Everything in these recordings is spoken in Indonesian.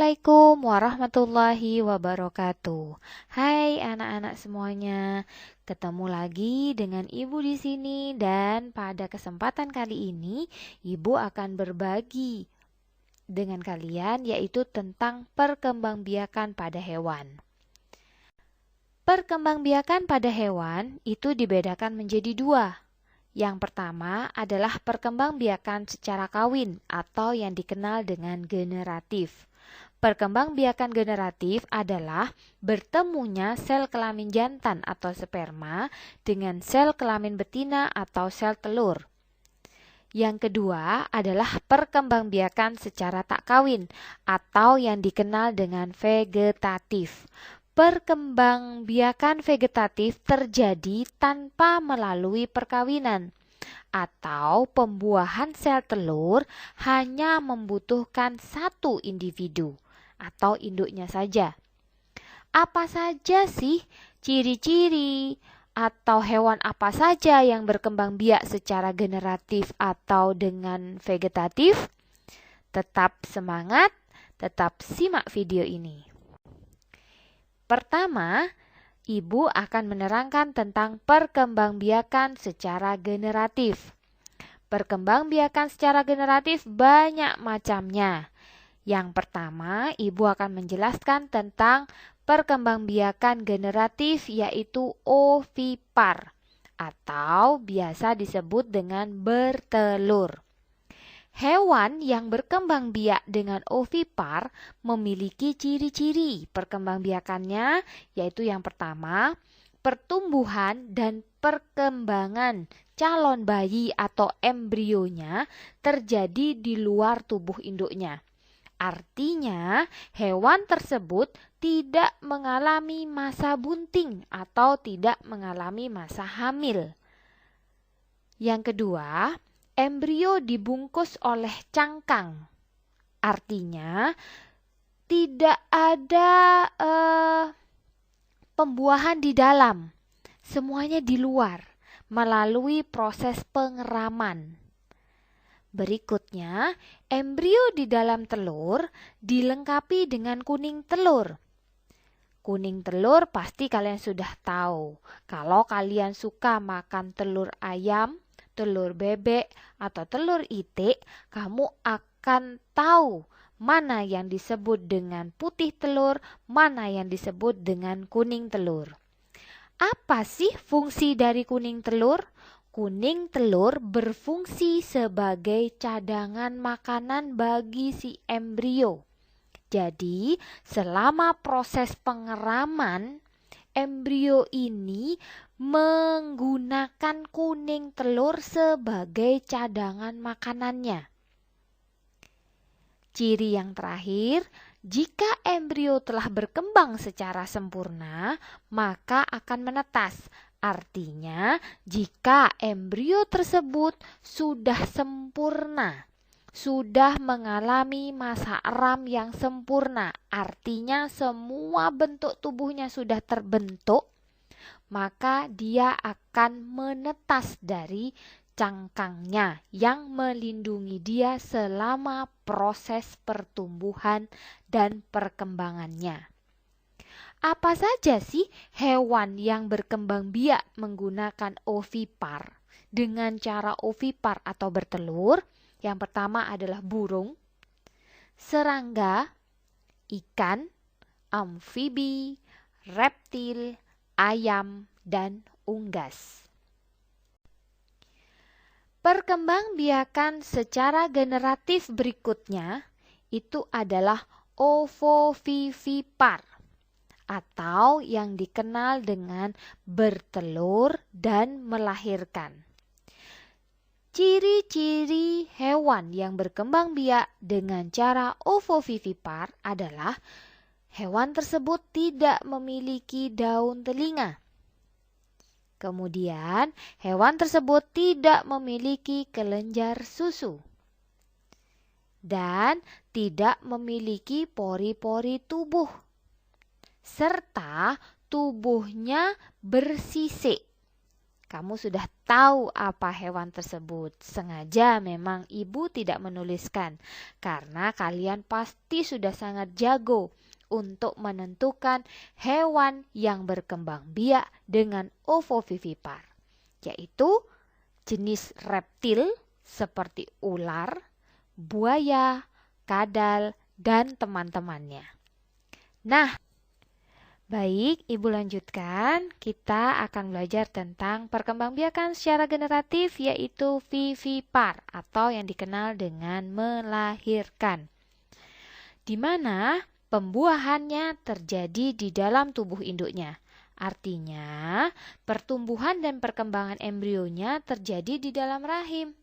Assalamualaikum warahmatullahi wabarakatuh. Hai anak-anak semuanya, ketemu lagi dengan Ibu di sini dan pada kesempatan kali ini Ibu akan berbagi dengan kalian yaitu tentang perkembangbiakan pada hewan. Perkembangbiakan pada hewan itu dibedakan menjadi dua. Yang pertama adalah perkembangbiakan secara kawin atau yang dikenal dengan generatif. Perkembangbiakan generatif adalah bertemunya sel kelamin jantan atau sperma dengan sel kelamin betina atau sel telur. Yang kedua adalah perkembangbiakan secara tak kawin atau yang dikenal dengan vegetatif. Perkembangbiakan vegetatif terjadi tanpa melalui perkawinan atau pembuahan sel telur hanya membutuhkan satu individu atau induknya saja. Apa saja sih ciri-ciri atau hewan apa saja yang berkembang biak secara generatif atau dengan vegetatif? Tetap semangat, tetap simak video ini. Pertama, Ibu akan menerangkan tentang perkembangbiakan secara generatif. Perkembangbiakan secara generatif banyak macamnya. Yang pertama, Ibu akan menjelaskan tentang perkembangbiakan generatif yaitu ovipar atau biasa disebut dengan bertelur. Hewan yang berkembang biak dengan ovipar memiliki ciri-ciri perkembangbiakannya yaitu yang pertama, pertumbuhan dan perkembangan calon bayi atau embrionya terjadi di luar tubuh induknya. Artinya, hewan tersebut tidak mengalami masa bunting atau tidak mengalami masa hamil. Yang kedua, embrio dibungkus oleh cangkang. Artinya, tidak ada pembuahan di dalam. Semuanya di luar melalui proses pengeraman. Berikutnya, embrio di dalam telur dilengkapi dengan kuning telur. Kuning telur pasti kalian sudah tahu. Kalau kalian suka makan telur ayam, telur bebek, atau telur itik, kamu akan tahu mana yang disebut dengan putih telur, mana yang disebut dengan kuning telur. Apa sih fungsi dari kuning telur? Kuning telur berfungsi sebagai cadangan makanan bagi si embrio. Jadi, selama proses pengeraman, embrio ini menggunakan kuning telur sebagai cadangan makanannya. Ciri yang terakhir, jika embrio telah berkembang secara sempurna, maka akan menetas. Artinya, jika embrio tersebut sudah sempurna, sudah mengalami masa eram yang sempurna, artinya semua bentuk tubuhnya sudah terbentuk, maka dia akan menetas dari cangkangnya yang melindungi dia selama proses pertumbuhan dan perkembangannya. Apa saja sih hewan yang berkembang biak menggunakan ovipar dengan cara ovipar atau bertelur? Yang pertama adalah burung, serangga, ikan, amfibi, reptil, ayam, dan unggas. Perkembangbiakan secara generatif berikutnya itu adalah ovovivipar atau yang dikenal dengan bertelur dan melahirkan. Ciri-ciri hewan yang berkembang biak dengan cara ovovivipar adalah hewan tersebut tidak memiliki daun telinga. Kemudian, hewan tersebut tidak memiliki kelenjar susu dan tidak memiliki pori-pori tubuh, serta tubuhnya bersisik. kamu sudah tahu apa hewan tersebut. Sengaja memang ibu tidak menuliskan, karena kalian pasti sudah sangat jago untuk menentukan hewan yang berkembang biak dengan ovovivipar, yaitu jenis reptil seperti ular, buaya, kadal, dan teman-temannya. Nah, baik, Ibu lanjutkan. Kita akan belajar tentang perkembangbiakan secara generatif, yaitu vivipar atau yang dikenal dengan melahirkan, di mana pembuahannya terjadi di dalam tubuh induknya. Artinya, pertumbuhan dan perkembangan embrionya terjadi di dalam rahim.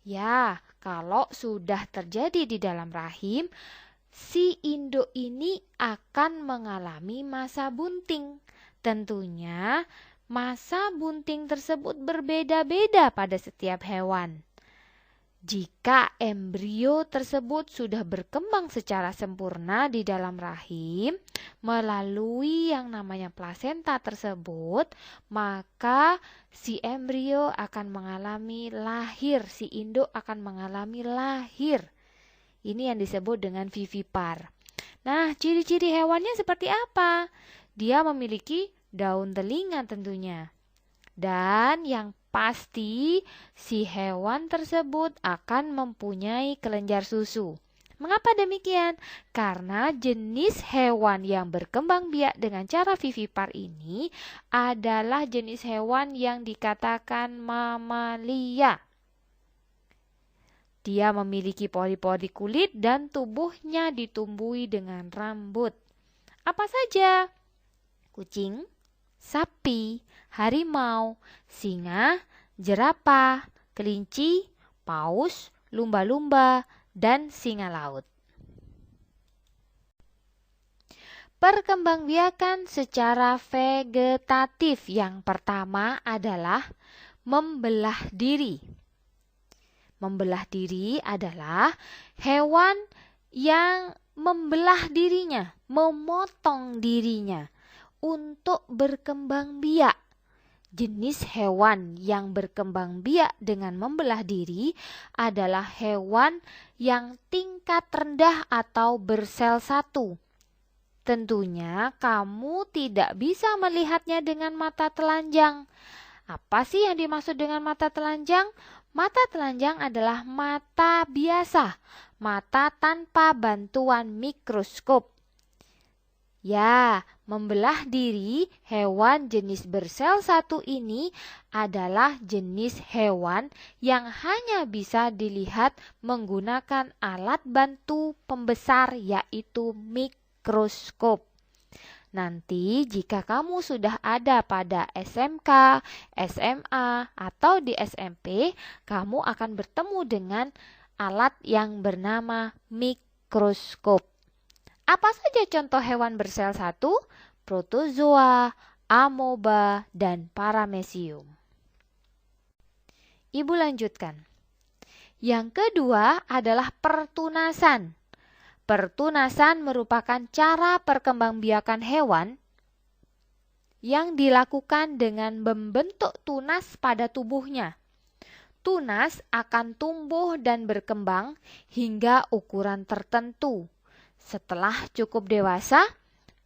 Ya, kalau sudah terjadi di dalam rahim, si induk ini akan mengalami masa bunting. Tentunya, masa bunting tersebut berbeda-beda pada setiap hewan. Jika embrio tersebut sudah berkembang secara sempurna di dalam rahim melalui yang namanya plasenta tersebut, maka si embrio akan mengalami lahir, si induk akan mengalami lahir. Ini yang disebut dengan vivipar. Nah, ciri-ciri hewannya seperti apa? Dia memiliki daun telinga tentunya. Dan yang pasti, si hewan tersebut akan mempunyai kelenjar susu. Mengapa demikian? Karena jenis hewan yang berkembang biak dengan cara vivipar ini adalah jenis hewan yang dikatakan mamalia. Dia memiliki pori-pori kulit dan tubuhnya ditumbuhi dengan rambut. Apa saja? Kucing, sapi, harimau, singa, jerapah, kelinci, paus, lumba-lumba, dan singa laut. Perkembangbiakan secara vegetatif yang pertama adalah membelah diri. Membelah diri adalah hewan yang membelah dirinya, memotong dirinya untuk berkembang biak. Jenis hewan yang berkembang biak dengan membelah diri adalah hewan yang tingkat rendah atau bersel satu. Tentunya kamu tidak bisa melihatnya dengan mata telanjang. Apa sih yang dimaksud dengan mata telanjang? Mata telanjang adalah mata biasa, mata tanpa bantuan mikroskop. Ya, membelah diri hewan jenis bersel satu ini adalah jenis hewan yang hanya bisa dilihat menggunakan alat bantu pembesar, yaitu mikroskop. Nanti jika kamu sudah ada pada SMK, SMA, atau di SMP, kamu akan bertemu dengan alat yang bernama mikroskop. Apa saja contoh hewan bersel satu? Protozoa, amoeba, dan paramecium. Ibu lanjutkan. Yang kedua adalah pertunasan. Pertunasan merupakan cara perkembangbiakan hewan yang dilakukan dengan membentuk tunas pada tubuhnya. Tunas akan tumbuh dan berkembang hingga ukuran tertentu. Setelah cukup dewasa,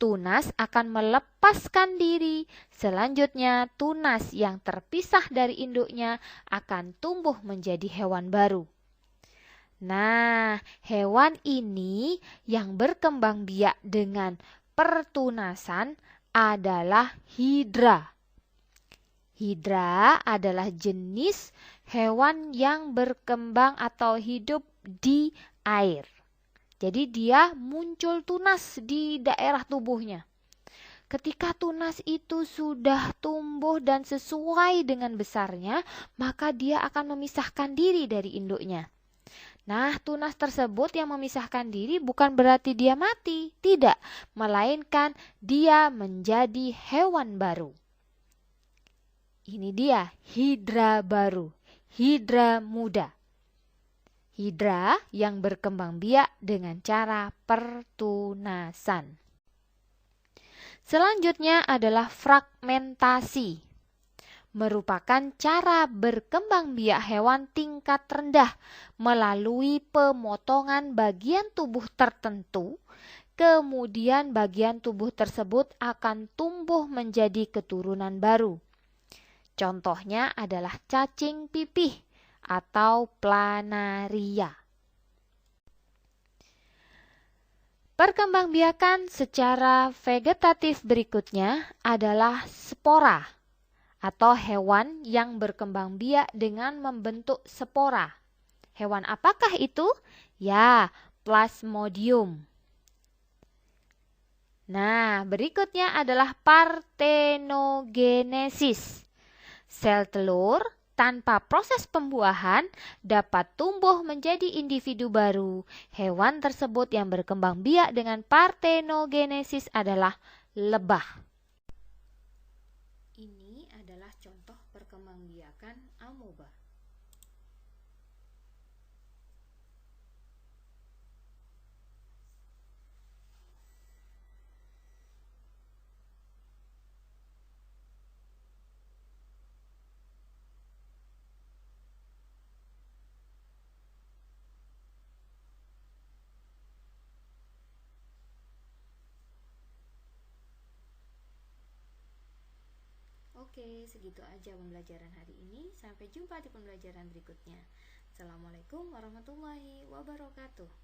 tunas akan melepaskan diri. Selanjutnya, tunas yang terpisah dari induknya akan tumbuh menjadi hewan baru. Nah, hewan ini yang berkembang biak dengan pertunasan adalah hidra. Hidra adalah jenis hewan yang berkembang atau hidup di air. Jadi dia muncul tunas di daerah tubuhnya. Ketika tunas itu sudah tumbuh dan sesuai dengan besarnya, maka dia akan memisahkan diri dari induknya. Nah, tunas tersebut yang memisahkan diri bukan berarti dia mati, tidak, melainkan dia menjadi hewan baru. Ini dia hidra baru, hidra muda. Hidra yang berkembang biak dengan cara pertunasan. Selanjutnya adalah fragmentasi. merupakan cara berkembang biak hewan tingkat rendah melalui pemotongan bagian tubuh tertentu. Kemudian bagian tubuh tersebut akan tumbuh menjadi keturunan baru. Contohnya adalah cacing pipih atau planaria. Perkembangbiakan secara vegetatif berikutnya adalah spora atau hewan yang berkembang biak dengan membentuk spora. Hewan apakah itu? Ya, Plasmodium. Nah, berikutnya adalah partenogenesis. Sel telur tanpa proses pembuahan dapat tumbuh menjadi individu baru. Hewan tersebut yang berkembang biak dengan partenogenesis adalah lebah. Ini adalah contoh perkembangbiakan amoeba. Oke, segitu aja pembelajaran hari ini. Sampai jumpa di pembelajaran berikutnya. Assalamualaikum warahmatullahi wabarakatuh.